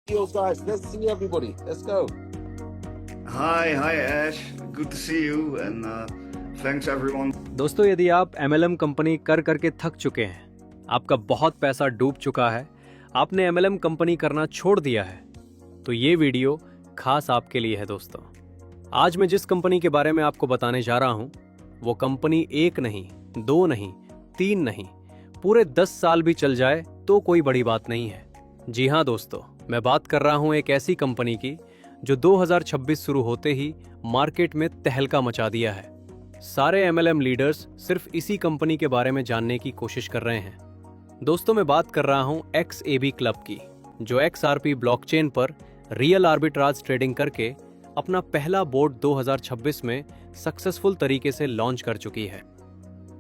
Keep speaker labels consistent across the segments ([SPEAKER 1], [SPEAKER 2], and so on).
[SPEAKER 1] Heels, guys. Let's see everybody. Let's go.
[SPEAKER 2] Hi Ash. Good to see you and thanks everyone.
[SPEAKER 3] दोस्तों, यदि आप MLM company कर करके थक चुके हैं, आपका बहुत पैसा डूब चुका है, आपने MLM कंपनी करना छोड़ दिया है, तो ये वीडियो खास आपके लिए है दोस्तों। आज मैं जिस कंपनी के बारे में आपको बताने जा रहा हूँ, वो कंपनी 1 नहीं, 2 नहीं, 3 नहीं, पूरे 10 साल भी चल जाए तो कोई बड़ी बात नहीं है। जी हाँ दोस्तों, मैं बात कर रहा हूँ एक ऐसी कंपनी की जो 2026 शुरू होते ही मार्केट में तहलका मचा दिया है। सारे MLM लीडर्स सिर्फ इसी कंपनी के बारे में जानने की कोशिश कर रहे हैं। दोस्तों, मैं बात कर रहा हूँ XAB क्लब की, जो XRP ब्लॉकचेन पर रियल आर्बिट्राज ट्रेडिंग करके अपना पहला बोर्ड 2026 में सक्सेसफुल तरीके से लॉन्च कर चुकी है।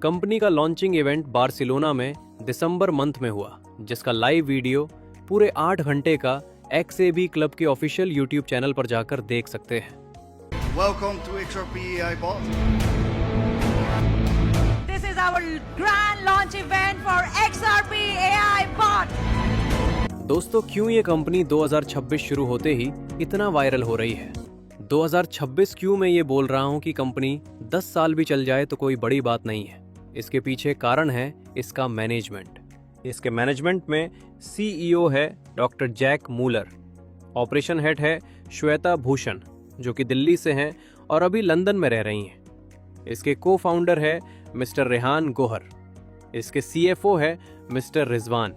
[SPEAKER 3] कंपनी का लॉन्चिंग इवेंट बार्सिलोना में दिसंबर मंथ में हुआ, जिसका लाइव वीडियो पूरे 8 घंटे का XAB क्लब के ऑफिशियल YouTube चैनल पर जाकर देख सकते हैं।
[SPEAKER 2] Welcome to XRP AI Bot.
[SPEAKER 4] This is our grand launch event for XRP AI Bot.
[SPEAKER 3] दोस्तों, क्यों ये कंपनी 2026 शुरू होते ही इतना वायरल हो रही है? 2026 क्यों मैं ये बोल रहा हूँ कि कंपनी 10 साल भी चल जाए तो कोई बड़ी बात नहीं है। इसके पीछे कारण है इसका मैनेजमेंट। इसके मैनेजमेंट में CEO है doctor Jack Muller, operation head है श्वेता भूषण, जो कि दिल्ली से हैं और अभी लंदन में रह रही हैं। इसके को-फाउंडर है मिस्टर रेहान गोहर, इसके CFO है मिस्टर रिजवान,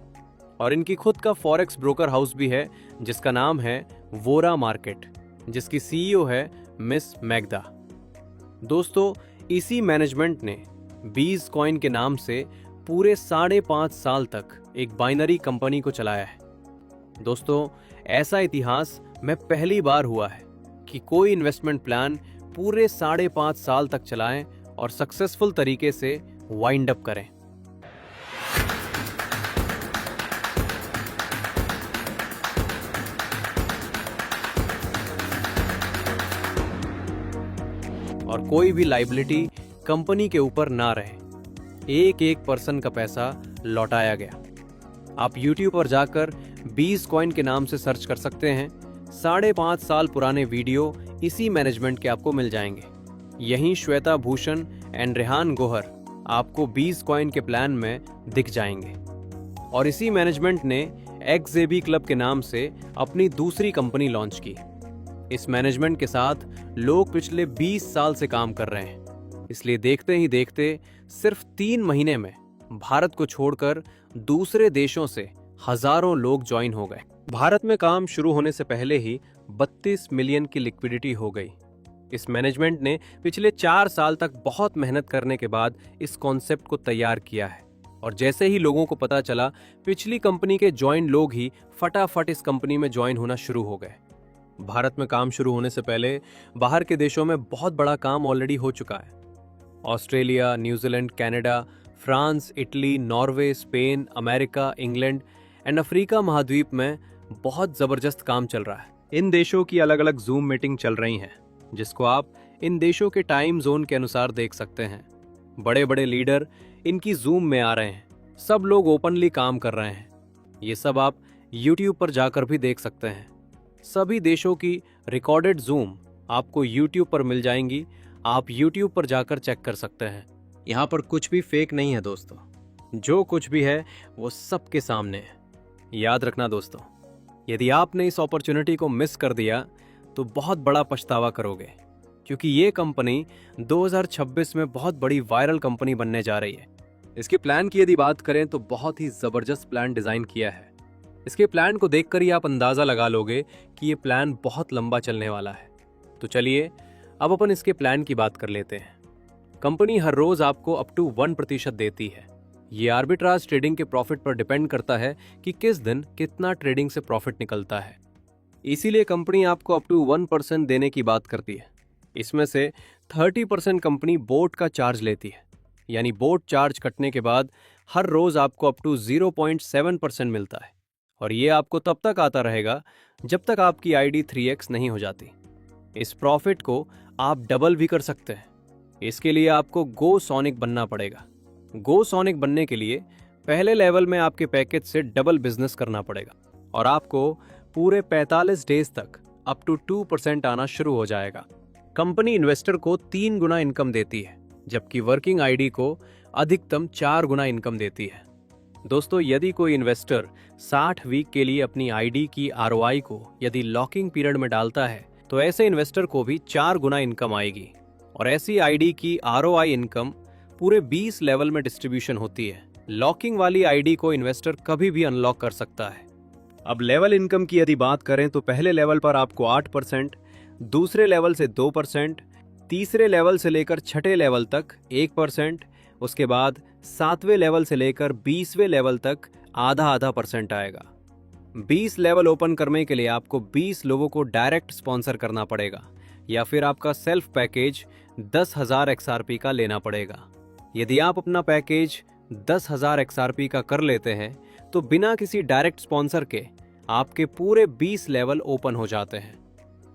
[SPEAKER 3] और इनकी खुद का फॉरेक्स ब्रोकर हाउस भी है जिसका नाम है वोरा मार्केट, जिसकी CEO है मिस मैगदा। दोस्तों, इसी मैनेजमेंट ने बीज कॉइन के नाम से पूरे 5.5 साल तक एक बाइनरी कंपनी को चलाया है। दोस्तों, ऐसा इतिहास में पहली बार हुआ है कि कोई इन्वेस्टमेंट प्लान पूरे 5.5 साल तक चलाएं और सक्सेसफुल तरीके से वाइंड अप करें। और कोई भी लायबिलिटी कंपनी के ऊपर ना रहे। एक पर्सन का पैसा लौटाया गया। आप YouTube पर जाकर बीज कॉइन के नाम से सर्च कर सकते हैं। 5.5 साल पुराने वीडियो इसी मैनेजमेंट के आपको मिल जाएंगे। यहीं श्वेता भूषण एंड रेहान गोहर आपको बीज कॉइन के प्लान में दिख जाएंगे। और इसी मैनेजमेंट ने XAB क्लब के नाम से अपनी दूसरी कंपनी लॉन्च की। इस मैनेजमेंट के साथ लोग पिछले 20 साल से काम कर रहे हैं, इसलिए देखते ही देखते सिर्फ 3 महीने में भारत को छोड़कर दूसरे देशों से हजारों लोग ज्वाइन हो गए। भारत में काम शुरू होने से पहले ही 32 मिलियन की लिक्विडिटी हो गई। इस मैनेजमेंट ने पिछले 4 साल तक बहुत मेहनत करने के बाद इस कॉन्सेप्ट को तैयार किया है, और जैसे ही लोगों को पता चला, पिछली कंपनी के ज्वाइन लोग ही फटाफट इस कंपनी में ज्वाइन होना शुरू हो गए। भारत में काम शुरू होने से पहले बाहर के देशों में बहुत बड़ा काम ऑलरेडी हो चुका है। Australia, New Zealand, Canada, France, Italy, Norway, Spain, America, England and Africa महाद्वीप में बहुत जबरदस्त काम चल रहा है। इन देशों की अलग अलग जूम मीटिंग चल रही हैं, जिसको आप इन देशों के टाइम जोन के अनुसार देख सकते हैं। बड़े बड़े लीडर इनकी जूम में आ रहे हैं। सब लोग ओपनली काम कर रहे हैं। ये सब आप YouTube पर जाकर भी देख सकते हैं। सभी देशों की रिकॉर्डेड जूम आपको YouTube पर मिल जाएंगी। आप YouTube पर जाकर चेक कर सकते हैं। यहाँ पर कुछ भी फेक नहीं है दोस्तों, जो कुछ भी है वो सबके सामने है। याद रखना दोस्तों, यदि आपने इस अपॉर्चुनिटी को मिस कर दिया तो बहुत बड़ा पछतावा करोगे, क्योंकि ये कंपनी 2026 में बहुत बड़ी वायरल कंपनी बनने जा रही है। इसके प्लान की यदि बात करें तो बहुत ही जबरदस्त प्लान डिजाइन किया है। इसके प्लान को देखकर ही आप अंदाजा लगा लोगे कि ये प्लान बहुत लंबा चलने वाला है। तो चलिए अब अपन इसके प्लान की बात कर लेते हैं। कंपनी हर रोज आपको अप टू 1% देती है। ये आर्बिट्राज ट्रेडिंग के प्रॉफिट पर डिपेंड करता है कि किस दिन कितना ट्रेडिंग से प्रॉफिट निकलता है। इसीलिए कंपनी आपको अप टू 1% देने की बात करती है। इसमें से 30% कंपनी बोट का चार्ज लेती है, यानी बोट चार्ज कटने के बाद हर रोज आपको अप टू 0.7% मिलता है, और ये आपको तब तक आता रहेगा जब तक आपकी ID 3x नहीं हो जाती। इस प्रॉफिट को आप डबल भी कर सकते हैं। इसके लिए आपको गो सोनिक बनना पड़ेगा। गो सोनिक बनने के लिए पहले लेवल में आपके पैकेज से डबल बिजनेस करना पड़ेगा और आपको पूरे 45 डेज तक अप टू 2% आना शुरू हो जाएगा। कंपनी इन्वेस्टर को 3 गुना इनकम देती है, जबकि वर्किंग आईडी को अधिकतम 4 गुना इनकम देती है। दोस्तों, यदि कोई इन्वेस्टर 60 वीक के लिए अपनी आईडी की आरओआई को यदि लॉकिंग पीरियड में डालता है तो ऐसे इन्वेस्टर को भी 4 गुना इनकम आएगी और ऐसी आईडी की आरओआई इनकम पूरे 20 लेवल में डिस्ट्रीब्यूशन होती है। लॉकिंग वाली आईडी को इन्वेस्टर कभी भी अनलॉक कर सकता है। अब लेवल इनकम की यदि बात करें तो पहले लेवल पर आपको 8%, दूसरे लेवल से 2%, तीसरे लेवल से लेकर छठे लेवल तक 1%, उसके बाद 7वें लेवल से लेकर 20वें लेवल तक आधा % आएगा। 20 लेवल ओपन करने के लिए आपको 20 लोगों को डायरेक्ट स्पॉन्सर करना पड़ेगा या फिर आपका सेल्फ पैकेज 10,000 XRP का लेना पड़ेगा। यदि आप अपना पैकेज 10,000 XRP का कर लेते हैं तो बिना किसी डायरेक्ट स्पॉन्सर के आपके पूरे 20 लेवल ओपन हो जाते हैं।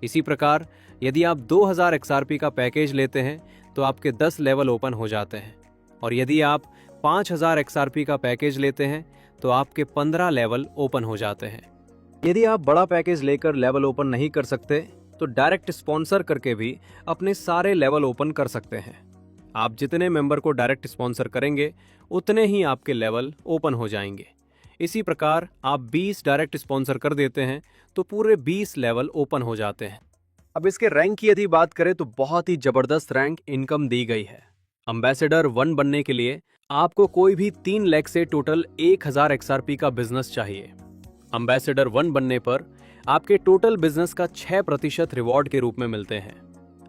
[SPEAKER 3] इसी प्रकार यदि आप 2,000 XRP का पैकेज लेते हैं तो आपके 10 लेवल ओपन हो जाते हैं और यदि आप 5,000 XRP का पैकेज लेते हैं तो आपके 15 लेवल ओपन हो जाते हैं। यदि आप बड़ा पैकेज लेकर लेवल ओपन नहीं कर सकते तो डायरेक्ट स्पॉन्सर करके भी अपने सारे लेवल ओपन कर सकते हैं। आप जितने मेंबर को डायरेक्ट स्पॉन्सर करेंगे उतने ही आपके लेवल ओपन हो जाएंगे। इसी प्रकार आप 20 डायरेक्ट स्पॉन्सर कर देते हैं तो पूरे 20 लेवल ओपन हो जाते हैं। अब इसके रैंक की यदि बात करें तो बहुत ही जबरदस्त रैंक इनकम दी गई है। एम्बेसडर 1 बनने के लिए आपको कोई भी 3 लाख से टोटल 1,000 XRP का बिजनेस चाहिए। एम्बेसडर 1 बनने पर आपके टोटल बिजनेस का 6% रिवॉर्ड के रूप में मिलते हैं।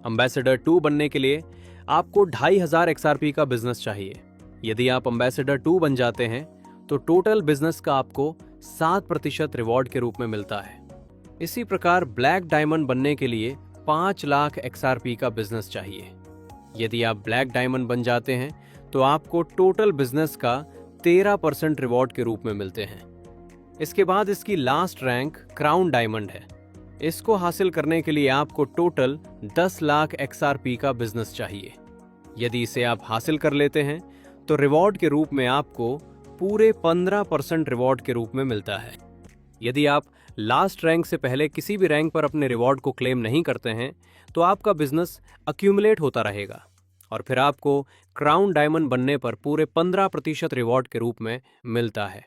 [SPEAKER 3] एम्बेसडर 2 बनने के लिए आपको 2,500 XRP का बिजनेस चाहिए। यदि आप एम्बेसडर 2 बन जाते हैं तो टोटल बिजनेस का आपको 7% रिवॉर्ड के रूप में मिलता है। इसी प्रकार ब्लैक डायमंड बनने के लिए 5 लाख XRP का बिजनेस चाहिए। यदि आप ब्लैक डायमंड बन जाते हैं तो आपको टोटल बिजनेस का 13% रिवॉर्ड के रूप में मिलते हैं। इसके बाद इसकी लास्ट रैंक क्राउन डायमंड है। इसको हासिल करने के लिए आपको टोटल 10 लाख XRP का बिजनेस चाहिए। यदि इसे आप हासिल कर लेते हैं तो रिवॉर्ड के रूप में आपको पूरे 15% रिवॉर्ड के रूप में मिलता है। यदि आप लास्ट रैंक से पहले किसी भी रैंक पर अपने रिवॉर्ड को क्लेम नहीं करते हैं तो आपका बिजनेस अक्यूमुलेट होता रहेगा और फिर आपको क्राउन डायमंड बनने पर पूरे 15% रिवॉर्ड के रूप में मिलता है।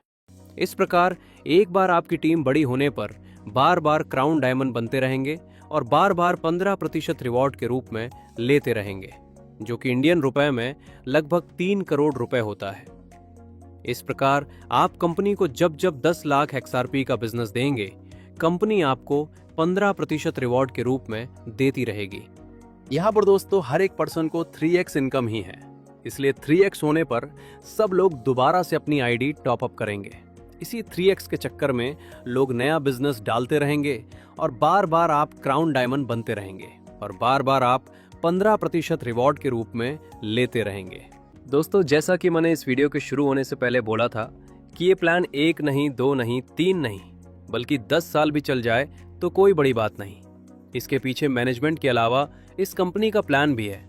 [SPEAKER 3] इस प्रकार एक बार आपकी टीम बड़ी होने पर बार बार क्राउन डायमंड बनते रहेंगे और बार बार 15% रिवॉर्ड के रूप में लेते रहेंगे, जो कि इंडियन रुपए में लगभग 3 करोड़ रुपए होता है। इस प्रकार आप कंपनी को जब जब 10 लाख XRP का बिजनेस देंगे, कंपनी आपको 15% रिवॉर्ड के रूप में देती रहेगी। यहाँ पर दोस्तों हर एक पर्सन को 3x इनकम ही है, इसलिए 3x होने पर सब लोग दोबारा से अपनी आईडी टॉप अप करेंगे। इसी 3x के चक्कर में लोग नया बिजनेस डालते रहेंगे और बार बार आप क्राउन डायमंड बनते रहेंगे और बार बार आप 15% रिवॉर्ड के रूप में लेते रहेंगे। दोस्तों, जैसा कि मैंने इस वीडियो के शुरू होने से पहले बोला था कि ये प्लान 1 नहीं, 2 नहीं, 3 नहीं बल्कि 10 साल भी चल जाए तो कोई बड़ी बात नहीं। इसके पीछे मैनेजमेंट के अलावा इस कंपनी का प्लान भी है,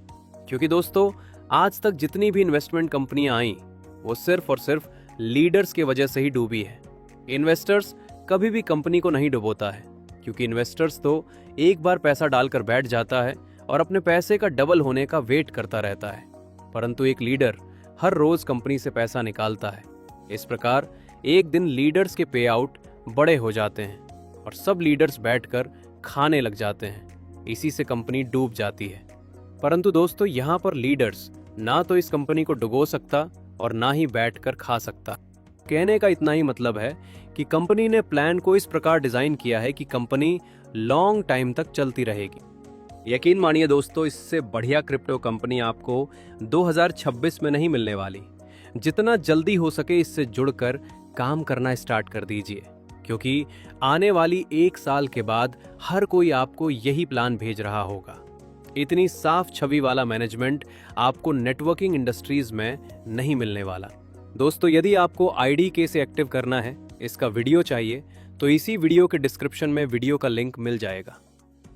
[SPEAKER 3] क्योंकि दोस्तों आज तक जितनी भी इन्वेस्टमेंट कंपनियां आई वो सिर्फ और सिर्फ लीडर्स की वजह से ही डूबी है। इन्वेस्टर्स कभी भी कंपनी को नहीं डुबोता है, क्योंकि इन्वेस्टर्स तो एक बार पैसा डालकर बैठ जाता है और अपने पैसे का डबल होने का वेट करता रहता है, परंतु एक लीडर हर रोज कंपनी से पैसा निकालता है। इस प्रकार एक दिन लीडर्स के पे आउट बड़े हो जाते हैं और सब लीडर्स बैठकर खाने लग जाते हैं। इसी से कंपनी डूब जाती है। परंतु दोस्तों, यहाँ पर लीडर्स ना तो इस कंपनी को डुबो सकता और ना ही बैठकर खा सकता। कहने का इतना ही मतलब है कि कंपनी ने प्लान को इस प्रकार डिजाइन किया है कि कंपनी लॉन्ग टाइम तक चलती रहेगी। यकीन मानिए दोस्तों, इससे बढ़िया क्रिप्टो कंपनी आपको 2026 में नहीं मिलने वाली। जितना जल्दी हो सके इससे जुड़कर काम करना स्टार्ट कर दीजिए, क्योंकि आने वाली 1 साल के बाद हर कोई आपको यही प्लान भेज रहा होगा। इतनी साफ छवि वाला मैनेजमेंट आपको नेटवर्किंग इंडस्ट्रीज में नहीं मिलने वाला। दोस्तों, यदि आपको IDK से एक्टिव करना है, इसका वीडियो चाहिए, तो इसी वीडियो के डिस्क्रिप्शन में वीडियो का लिंक मिल जाएगा।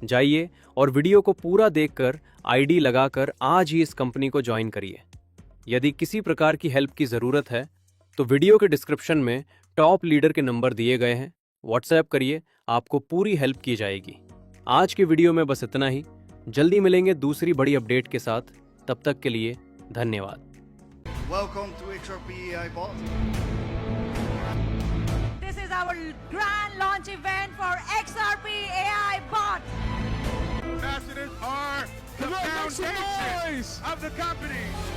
[SPEAKER 3] जाइए और वीडियो को पूरा देखकर ID लगाकर आज ही इस कंपनी को ज्वाइन करिए। यदि किसी प्रकार की हेल्प की जरूरत है तो वीडियो के डिस्क्रिप्शन में टॉप लीडर के नंबर दिए गए हैं, व्हाट्सएप करिए, आपको पूरी हेल्प की जाएगी। आज की वीडियो में बस इतना ही। जल्दी मिलेंगे दूसरी बड़ी अपडेट के साथ। तब तक के लिए धन्यवाद।
[SPEAKER 2] Welcome to XRP AI Bot.
[SPEAKER 4] This is our grand launch event for XRP AI Bot.
[SPEAKER 5] Ambassadors are the foundation of the company.